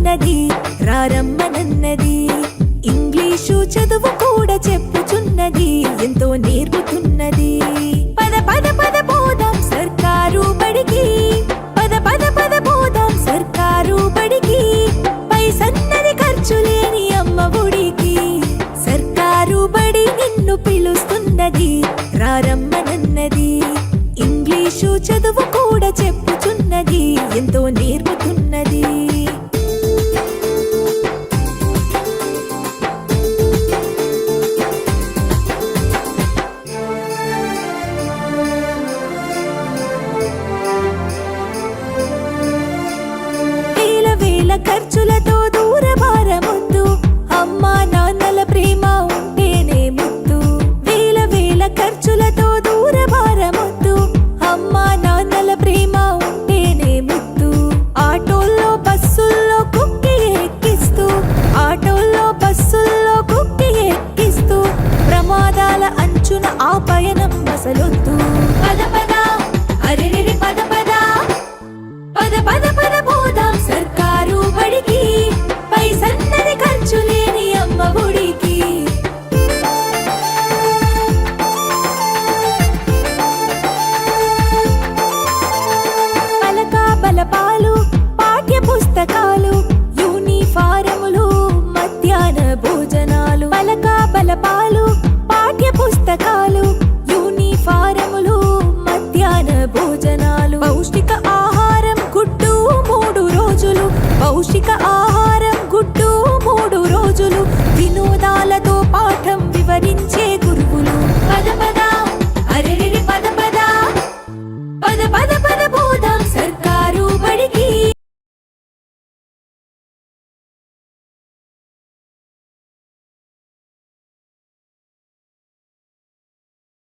పిలుస్తున్నది రారమ్మనన్నది English చదువు కూడా చెప్పుచున్నది ఎంతో నేర్పుతున్నది పద పద పద పోదాం సర్కారు బడికి పద పద పద పోదాం సర్కారు బడికి పైసన్నది ఖర్చు లేని అమ్మ ఒడికి సర్కారు బడి నిన్ను పిలుస్తున్నది రారమ్మనన్నది ఇంగ్లీషు చదువు కూడా చెప్పుచున్నది ఎంతో నేర్పుతున్నది వేల వేల ఖర్చులతో దూరభారమొద్దు అమ్మా నాన్నల ప్రేమ ఉంటేనే ముద్దు వేల వేల ఖర్చులతో దూరభారమొద్దు అమ్మా నాన్నల ప్రేమ ఉంటేనే ముద్దు ఆటోల్లో బస్సుల్లో కుక్కి ఎక్కిస్తూ ఆటోల్లో బస్సుల్లో కుక్కి ఎక్కిస్తూ ప్రమాదాల అంచున ఆ పయనం అసలొద్దు పద పద అరెరెరి పద పద పద పద పద పోదాం సర్కారు బడికి పైసన్నది ఖర్చు లేని అమ్మ ఒడికి పలక బలపాలు పాఠ్య పుస్తకాలు యూనిఫారములు మధ్యాహ్న భోజనాలు పలక బలపాలు పాఠ్య పుస్తకాలు యూనిఫారములు మధ్యాహ్న భోజనాలు పౌష్టిక ఆహారం గుడ్డు 3 రోజులు పౌష్టిక